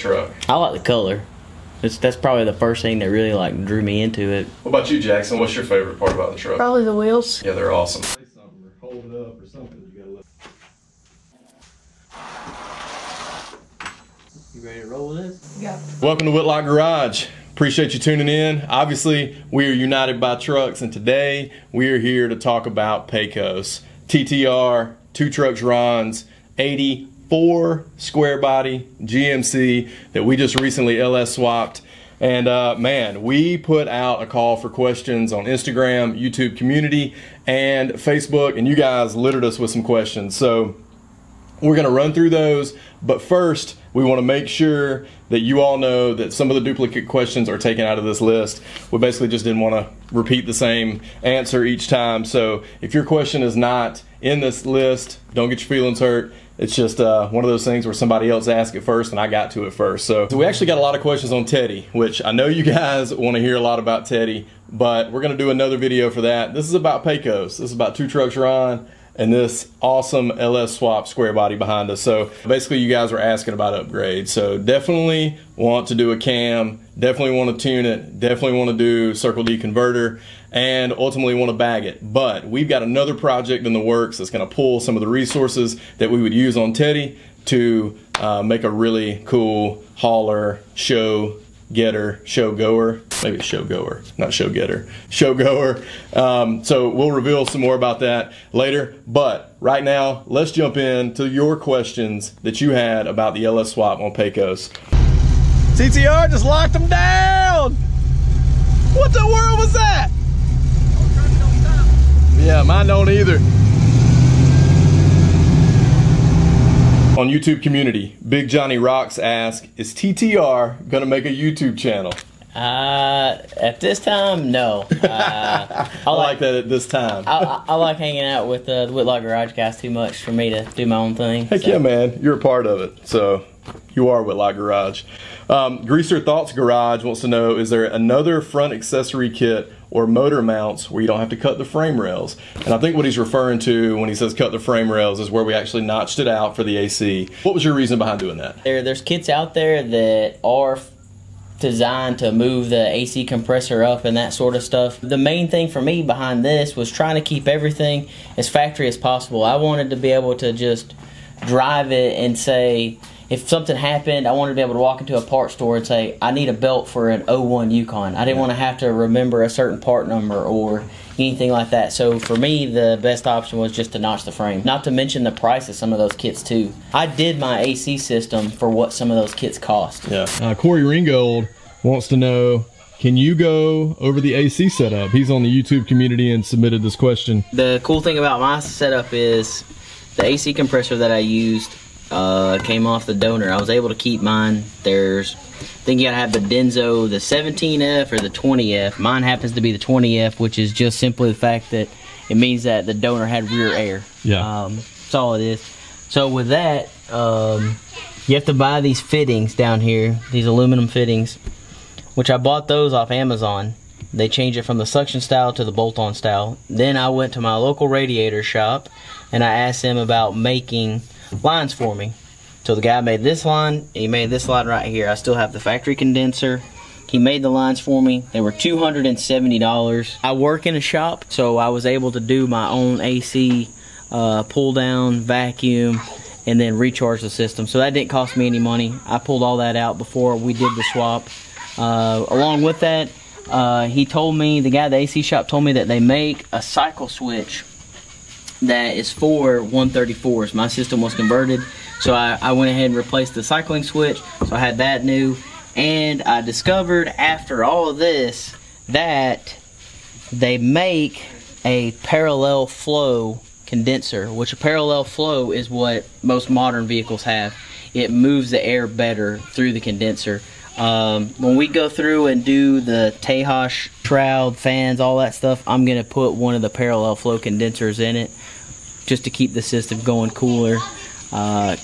truck? I like the color. That's probably the first thing that really like drew me into it. What about you, Jackson? What's your favorite part about the truck? Probably the wheels. Yeah, they're awesome. Say something or hold it up or something. You gotta look. You ready to roll with this? Yeah. Welcome to Whitlock Garage. Appreciate you tuning in. Obviously, we are united by trucks, and today we are here to talk about Pecos. TTR, 2 trucks runs, 84 square body GMC that we just recently LS swapped. And man, we put out a call for questions on Instagram, YouTube community, and Facebook, and you guys littered us with some questions. So we're gonna run through those, but first we want to make sure that you all know that some of the duplicate questions are taken out of this list. We basically just didn't want to repeat the same answer each time. So if your question is not in this list, don't get your feelings hurt. It's just one of those things where somebody else asked it first and I got to it first. So we actually got a lot of questions on Teddy, which I know you guys want to hear a lot about Teddy, but we're going to do another video for that. This is about Pecos. This is about 2 trucks run and this awesome LS swap square body behind us. So basically you guys were asking about upgrades. So definitely want to do a cam, definitely want to tune it, definitely want to do Circle D converter, and ultimately want to bag it. But we've got another project in the works that's going to pull some of the resources that we would use on Teddy to make a really cool hauler, show getter, show goer, maybe show goer, not show getter, show goer. So we'll reveal some more about that later, but right now let's jump into your questions that you had about the LS swap on Pecos. TTR just locked them down. What the world was that? Yeah, mine don't either. On YouTube community, Big Johnny Rocks asks, is TTR gonna make a YouTube channel? At this time, no. I like that at this time. I like hanging out with the Whitlock Garage guys too much for me to do my own thing. Heck yeah, man. You're a part of it. So you are Whitlock Garage. Greaser Thoughts Garage wants to know, is there another front accessory kit or motor mounts where you don't have to cut the frame rails? And I think what he's referring to when he says cut the frame rails is where we actually notched it out for the AC. What was your reason behind doing that? There's kits out there that are designed to move the AC compressor up and that sort of stuff. The main thing for me behind this was trying to keep everything as factory as possible. I wanted to be able to just drive it and say, if something happened, I wanted to be able to walk into a parts store and say, I need a belt for an 01 Yukon. I didn't want to have to remember a certain part number or anything like that. So for me, the best option was just to notch the frame. Not to mention the price of some of those kits too. I did my AC system for what some of those kits cost. Yeah. Corey Ringgold wants to know, can you go over the AC setup? He's on the YouTube community and submitted this question. The cool thing about my setup is the AC compressor that I used came off the donor. I was able to keep mine. I think you gotta have the Denso, the 17F or the 20F. Mine happens to be the 20F, which is just simply the fact that it means that the donor had rear air. Yeah. That's all it is. So with that, you have to buy these fittings down here, these aluminum fittings, which I bought those off Amazon. They change it from the suction style to the bolt-on style. Then I went to my local radiator shop and I asked them about making lines for me. So the guy made this line, he made this line right here. I still have the factory condenser. He made the lines for me. They were $270. I work in a shop, so I was able to do my own AC, pull down, vacuum, and then recharge the system. So that didn't cost me any money. I pulled all that out before we did the swap. Along with that, he told me, the guy at the AC shop told me that they make a cycle switch that is for 134s. My system was converted, so I went ahead and replaced the cycling switch, so I had that new. And I discovered after all of this that they make a parallel flow condenser, which a parallel flow is what most modern vehicles have. It moves the air better through the condenser. When we go through and do the Tejas shroud, fans, all that stuff, I'm going to put one of the parallel flow condensers in it just to keep the system going cooler,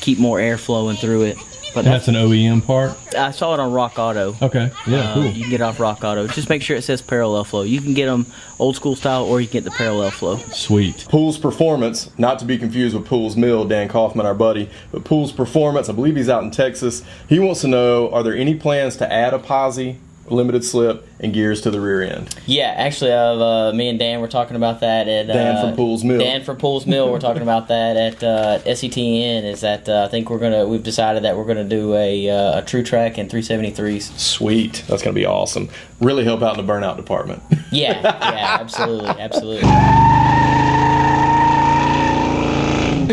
keep more air flowing through it. But that's an OEM part? I saw it on Rock Auto. Okay, yeah, cool. You can get it off Rock Auto. Just make sure it says parallel flow. You can get them old school style, or you can get the parallel flow. Sweet. Pools Performance, not to be confused with Pools Mill, Dan Kaufman, our buddy, but Pools Performance, I believe he's out in Texas. He wants to know, are there any plans to add a posi, limited slip, and gears to the rear end? Yeah, actually, me and Dan were talking about that at Dan from Pools Mill. Dan from Pools Mill. We're talking about that at SETN. Is that I think we've decided that we're gonna do a True Track and 373s. Sweet, that's gonna be awesome. Really help out in the burnout department. Yeah, absolutely, absolutely.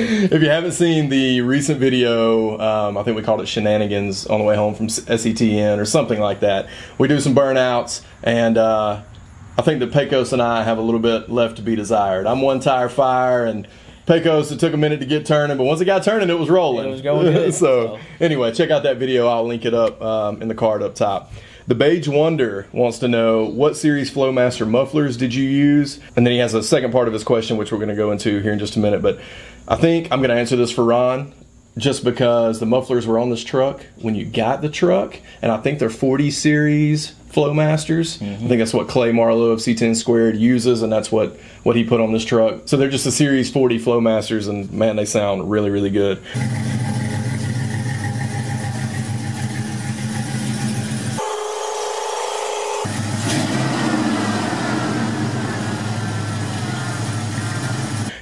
If you haven't seen the recent video, I think we called it Shenanigans on the way home from SETN or something like that. We do some burnouts, and I think that Pecos and I have a little bit left to be desired. I'm one tire fire, and Pecos, it took a minute to get turning, but once it got turning, it was rolling. It was going good. So anyway, check out that video. I'll link it up in the card up top. The Beige Wonder wants to know, what series Flowmaster mufflers did you use? And then he has a second part of his question, which we're going to go into here in just a minute. But I think I'm going to answer this for Ron, just because the mufflers were on this truck when you got the truck. And I think they're 40 series Flowmasters. I think that's what Clay Marlowe of C10 Squared uses, and that's what he put on this truck. So they're just a series 40 Flowmasters, and man, they sound really, really good.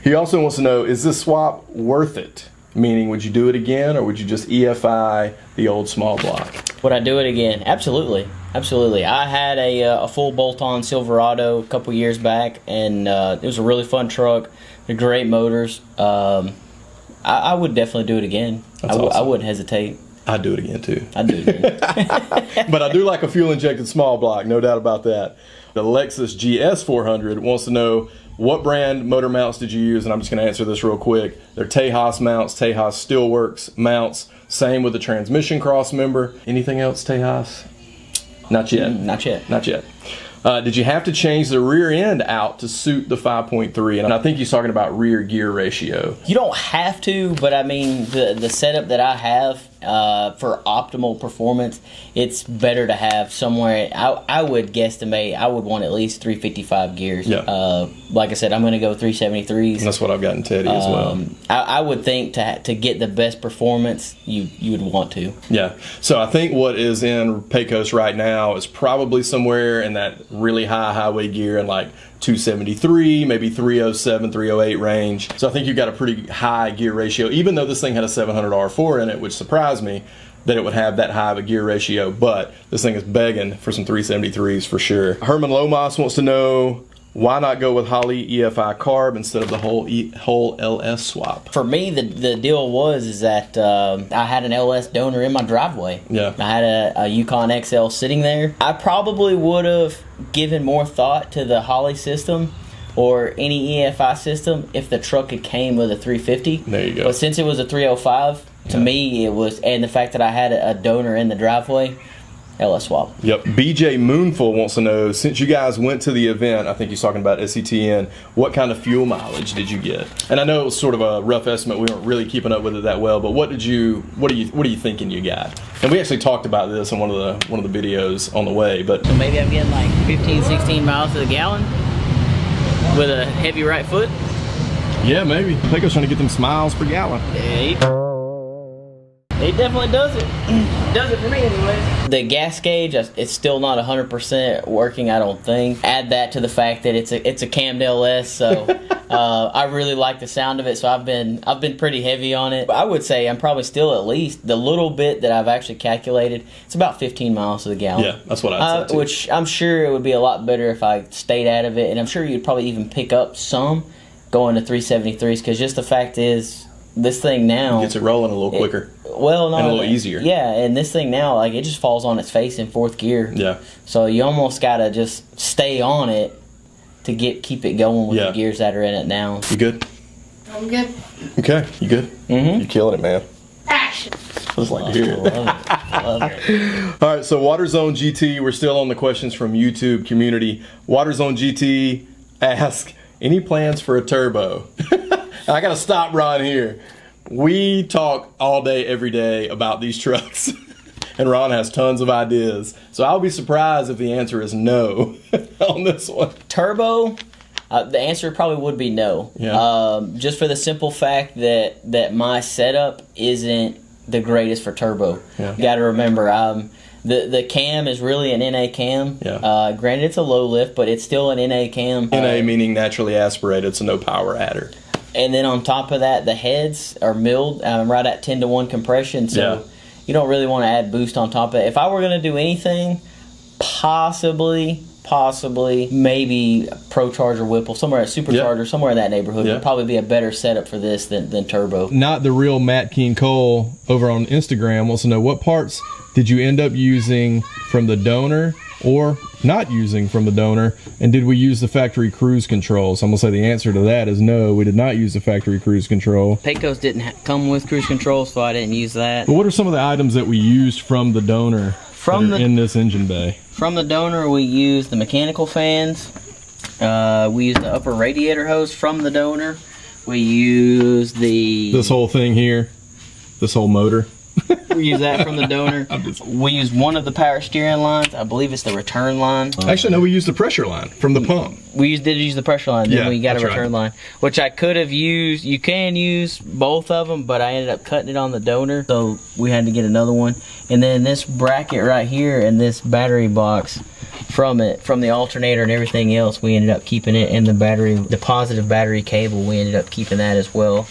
He also wants to know, is this swap worth it? Meaning, would you do it again, or would you just EFI the old small block? Would I do it again? Absolutely, absolutely. I had a full bolt-on Silverado a couple years back, and it was a really fun truck. They're great motors. I would definitely do it again. Awesome. I wouldn't hesitate. I'd do it again too. I'd do it again. But I do like a fuel-injected small block, no doubt about that. The Lexus GS400 wants to know, what brand motor mounts did you use? And I'm just going to answer this real quick. They're Tejas mounts, Tejas Steelworks mounts. Same with the transmission cross member. Anything else, Tejas? Not yet. Not yet. Not yet. Did you have to change the rear end out to suit the 5.3? And I think he's talking about rear gear ratio. You don't have to, but I mean, the setup that I have for optimal performance, it's better to have somewhere. I would guesstimate, I would want at least 355 gears. Yeah. Like I said, I'm going to go 373s. And that's what I've got in Teddy as well. I would think to get the best performance, you would want to. Yeah. So I think what is in Pecos right now is probably somewhere in that really high highway gear in like 273, maybe 307, 308 range. So I think you've got a pretty high gear ratio, even though this thing had a 700 R4 in it, which surprised me that it would have that high of a gear ratio. But this thing is begging for some 373s for sure. Herman Lomas wants to know, why not go with Holley EFI carb instead of the whole LS swap? For me, the deal is that I had an LS donor in my driveway. Yeah. I had a Yukon XL sitting there. I probably would have given more thought to the Holley system or any EFI system if the truck had came with a 350. There you go. But since it was a 305, to me it was, and the fact that I had a donor in the driveway, LS swap. Yep. BJ Moonful wants to know, since you guys went to the event, I think he's talking about SETN, what kind of fuel mileage did you get? And I know it was sort of a rough estimate. We weren't really keeping up with it that well, but what are you thinking you got? And we actually talked about this in one of the videos on the way. But so maybe I'm getting like 15, 16 miles to the gallon with a heavy right foot. Yeah, maybe. Pecos trying to get them miles per gallon. It definitely does it. Does it for me anyway. The gas gauge, it's still not 100% working, I don't think. Add that to the fact that it's a cammed LS, so I really like the sound of it. So I've been pretty heavy on it. I would say I'm probably still at least the little bit that I've actually calculated. It's about 15 miles to the gallon. Yeah, that's what I'd say too. Which I'm sure it would be a lot better if I stayed out of it, and I'm sure you'd probably even pick up some going to 373s, because just the fact is, this thing now gets it rolling a little quicker. Well, no, and a little easier. Yeah, and this thing now, like, it just falls on its face in fourth gear. Yeah. So you almost gotta just stay on it to keep it going with the gears that are in it now. You good? I'm good. Okay, you good? Mm-hmm. You killing it, man. Action. I just like to hear it. Love it. All right, so WaterZone GT, we're still on the questions from YouTube community. WaterZone GT asks, any plans for a turbo? I gotta stop Ron here. we talk all day, every day about these trucks. And Ron has tons of ideas. So I'll be surprised if the answer is no on this one. Turbo, the answer probably would be no. Yeah. Just for the simple fact that my setup isn't the greatest for turbo. Yeah. You got to remember, the cam is really an NA cam. Yeah. Granted, it's a low lift, but it's still an NA cam. NA meaning naturally aspirated, so no power adder. And then on top of that, the heads are milled right at 10-to-1 compression. So Yeah. you don't really want to add boost on top of it. If I were going to do anything, possibly, maybe Pro Charger Whipple, somewhere at Supercharger, somewhere in that neighborhood would probably be a better setup for this than turbo. Not the real Matt King Cole over on Instagram wants to know, what parts did you end up using from the donor or not using from the donor, and did we use the factory cruise control? So I'm gonna say the answer to that is no, we did not use the factory cruise control. Pecos didn't come with cruise control, so I didn't use that. But what are some of the items that we used from the donor in this engine bay? From the donor, we used the mechanical fans. We used the upper radiator hose from the donor. We used this whole thing here, this whole motor. We use that from the donor. We used one of the power steering lines. I believe it's the return line. Actually, no, we used the pressure line from the pump. We did use the pressure line. Then we got a return line, which I could have used. You can use both of them, but I ended up cutting it on the donor, so we had to get another one. And then this bracket right here and this battery box from the alternator and everything else, we ended up keeping it. And the positive battery cable, we ended up keeping that as well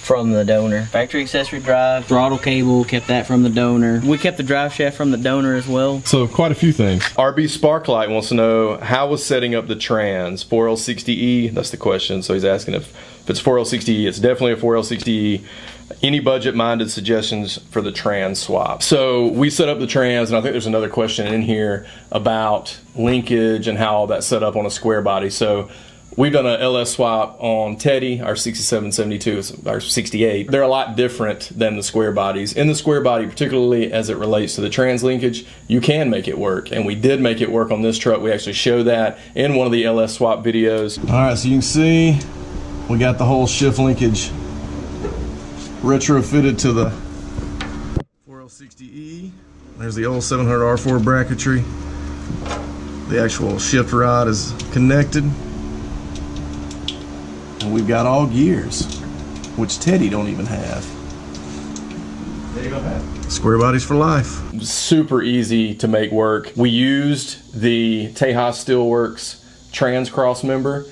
from the donor. Factory accessory drive, throttle cable, kept that from the donor. We kept the drive shaft from the donor as well. So quite a few things. RB Sparklight wants to know, how was setting up the trans 4L60E? That's the question. So he's asking if it's 4L60E. It's definitely a 4L60E. Any budget-minded suggestions for the trans swap? So we set up the trans, and I think there's another question in here about linkage and how all that's set up on a square body. So we've done an LS swap on Teddy, our 6772, our 68. They're a lot different than the square bodies. In the square body, particularly as it relates to the trans linkage, you can make it work. And we did make it work on this truck. We actually show that in one of the LS swap videos. All right, so you can see we got the whole shift linkage retrofitted to the 4L60E. There's the old 700R4 bracketry. The actual shift rod is connected. And we've got all gears, which Teddy don't even have. There you go, Pat. Square bodies for life. Super easy to make work. We used the Tejas Steelworks trans cross member.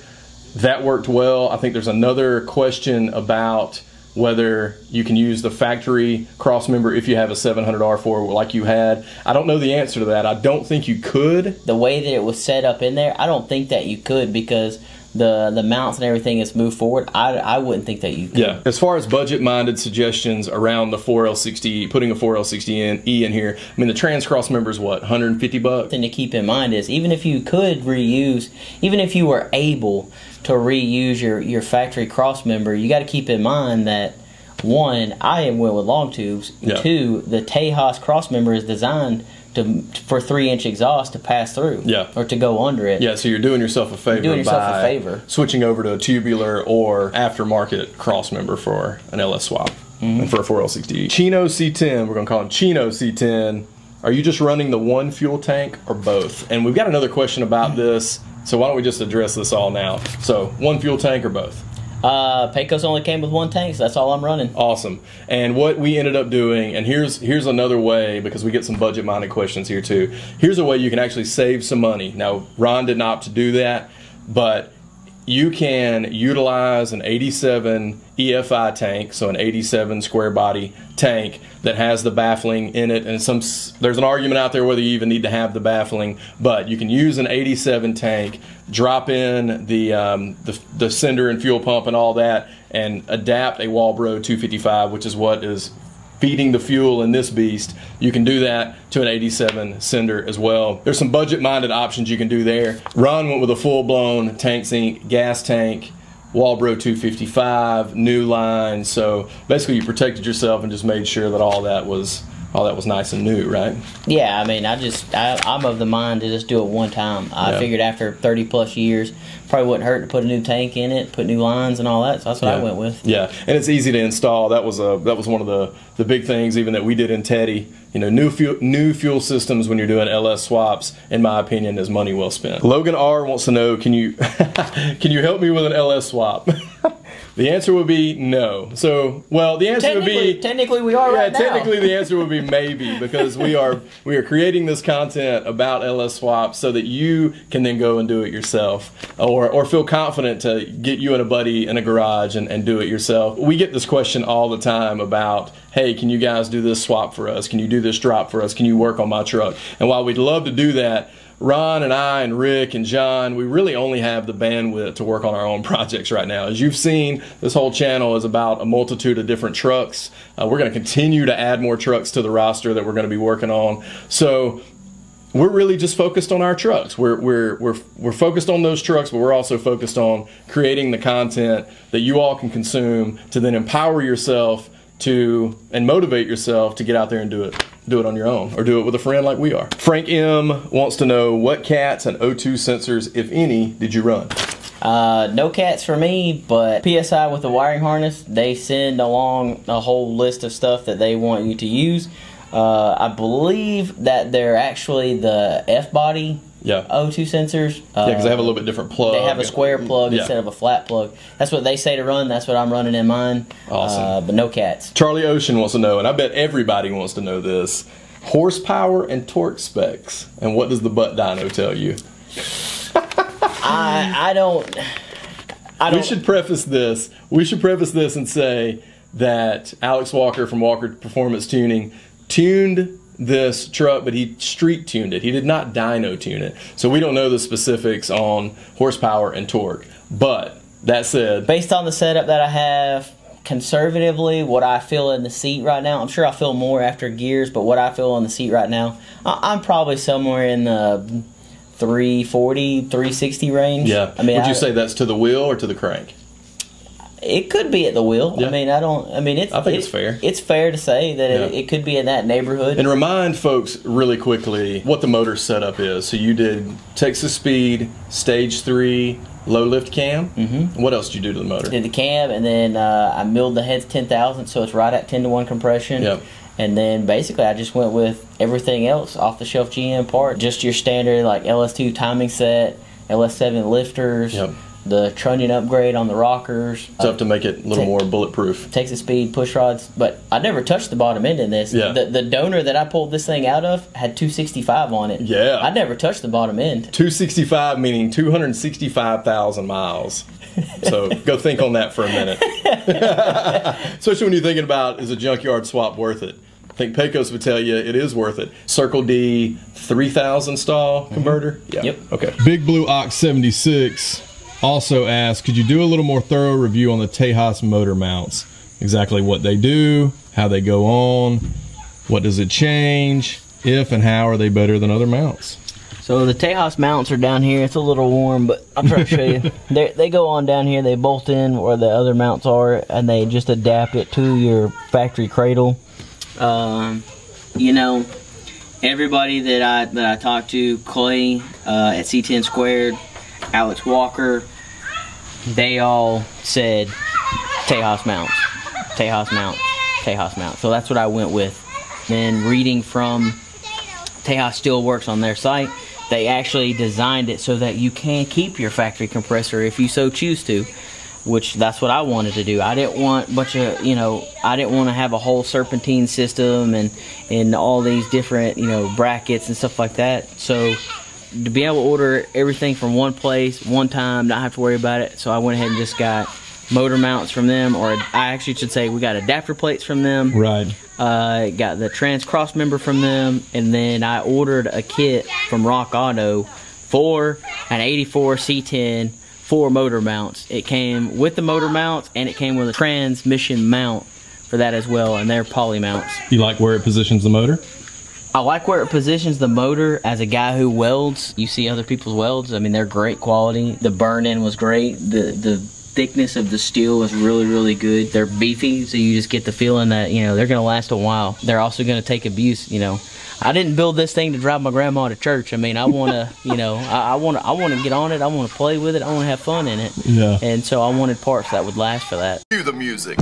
That worked well. I think there's another question about whether you can use the factory cross member if you have a 700R4 like you had. I don't know the answer to that. I don't think you could. The way that it was set up in there, I don't think that you could, because the mounts and everything has moved forward. I wouldn't think that you could. Yeah. As far as budget-minded suggestions around the 4L60, putting a 4L60E in here, I mean, the trans cross member is what, 150 bucks? Thing to keep in mind is, even if you could reuse, even if you were able to reuse your factory cross member, you got to keep in mind that, one, I am went with long tubes. Yeah. Two, the Tejas cross member is designed for 3-inch exhaust to pass through, or to go under it. Yeah, so you're doing yourself a favor by switching over to a tubular or aftermarket cross member for an LS swap and for a 4L60E. Chino C10, we're gonna call him Chino C10. Are you just running the one fuel tank or both? And we've got another question about this, so why don't we just address this all now? So, one fuel tank or both? Pecos only came with one tank, so that's all I'm running. Awesome. And what we ended up doing, and here's another way, because we get some budget-minded questions here too. Here's a way you can actually save some money. Now, Ron didn't opt to do that, but you can utilize an 87 EFI tank, so an 87 square body tank that has the baffling in it, and there's an argument out there whether you even need to have the baffling, but you can use an 87 tank, drop in the cinder and fuel pump and all that, and adapt a Walbro 255, which is what is feeding the fuel in this beast. You can do that to an 87 cinder as well. There's some budget-minded options you can do there. Ron went with a full-blown tank sink gas tank, Walbro 255, new line. So basically you protected yourself and just made sure that all that was all that was nice and new, right? Yeah, I mean, I'm of the mind to just do it one time. I figured after 30 plus years, probably wouldn't hurt to put a new tank in it, put new lines and all that. So that's what I went with. Yeah, and it's easy to install. That was one of the big things even that we did in Teddy. You know, new fuel systems when you're doing LS swaps, in my opinion, is money well spent. Logan R wants to know, can you help me with an LS swap? The answer would be no. So, well, the answer would be technically we are right now. Technically the answer would be maybe, because we are creating this content about LS swaps so that you can then go and do it yourself, or feel confident to get you and a buddy in a garage and do it yourself. We get this question all the time about, hey, can you guys do this swap for us? Can you do this drop for us? Can you work on my truck? And while we'd love to do that, Ron and I and Rick and John, we really only have the bandwidth to work on our own projects right now. As you've seen, this whole channel is about a multitude of different trucks. We're going to continue to add more trucks to the roster that we're going to be working on. So we're really just focused on our trucks. We're focused on those trucks, but we're also focused on creating the content that you all can consume to then empower yourself and motivate yourself to get out there and do it on your own, or do it with a friend like we are. Frank M wants to know, what cats and O2 sensors, if any, did you run? No cats for me, but PSI with the wiring harness, they send along a whole list of stuff that they want you to use. I believe that they're actually the F-body O2 sensors. Yeah, because they have a little bit different plug. They have a square plug instead of a flat plug. That's what they say to run. That's what I'm running in mine. Awesome. But no cats. Charlie Ocean wants to know, and I bet everybody wants to know this, horsepower and torque specs. And what does the butt dyno tell you? I don't. We should preface this. We should preface this and say that Alex Walker from Walker Performance Tuning tuned this truck, but he street tuned it. He did not dyno tune it. So we don't know the specifics on horsepower and torque. But that said, based on the setup that I have, conservatively, what I feel in the seat right now, I'm sure I feel more after gears, but what I feel on the seat right now, I'm probably somewhere in the 340, 360 range. Yeah. I mean, would you say that's to the wheel or to the crank? It could be at the wheel. Yeah. I mean, I think it's fair. It's fair to say that it could be in that neighborhood. And remind folks really quickly what the motor setup is. So you did Texas Speed, Stage 3, low lift cam. Mm-hmm. What else did you do to the motor? Did the cam, and then I milled the heads 10,000, so it's right at 10-to-1 compression. Yep. And then basically I just went with everything else off the shelf GM part. Just your standard like LS2 timing set, LS7 lifters. Yep. The trunnion upgrade on the rockers. Stuff to make it a little more bulletproof. Texas Speed push rods. But I never touched the bottom end in this. Yeah. The donor that I pulled this thing out of had 265 on it. Yeah. I never touched the bottom end. 265 meaning 265,000 miles. So go think on that for a minute. Especially when you're thinking about, is a junkyard swap worth it? I think Pecos would tell you it is worth it. Circle D 3000 stall converter? Mm-hmm. Yeah. Yep. Okay. Big Blue Ox 76 also asked, could you do a little more thorough review on the Tejas motor mounts? Exactly what they do, how they go on, what does it change, if and how are they better than other mounts? So the Tejas mounts are down here. It's a little warm, but I'll try to show you. They go on down here. They bolt in where the other mounts are, and they just adapt it to your factory cradle. You know, everybody that I talked to, Clay at C10 Squared, Alex Walker, they all said Tejas mounts, Tejas mounts, Tejas mounts. So that's what I went with. Then reading from Tejas Steelworks on their site, they actually designed it so that you can keep your factory compressor if you so choose to, which that's what I wanted to do. I didn't want a bunch of, I didn't want to have a whole serpentine system and all these different, brackets and stuff like that. So to be able to order everything from one place, one time, not have to worry about it. So I went ahead and just got motor mounts from them, or I actually should say we got adapter plates from them. Right. Got the trans cross member from them, and then I ordered a kit from Rock Auto for an 84 C10 4 motor mounts. It came with the motor mounts, and it came with a transmission mount for that as well, and they're poly mounts. You like where it positions the motor? I like where it positions the motor. As a guy who welds, you see other people's welds. I mean, they're great quality. The burn-in was great. The thickness of the steel is really, really good. They're beefy, so you just get the feeling that, you know, they're going to last a while. They're also going to take abuse, you know. I didn't build this thing to drive my grandma to church. I mean, I want to, you know, I want to get on it. I want to play with it. I want to have fun in it. Yeah. And so I wanted parts that would last for that. Cue the music.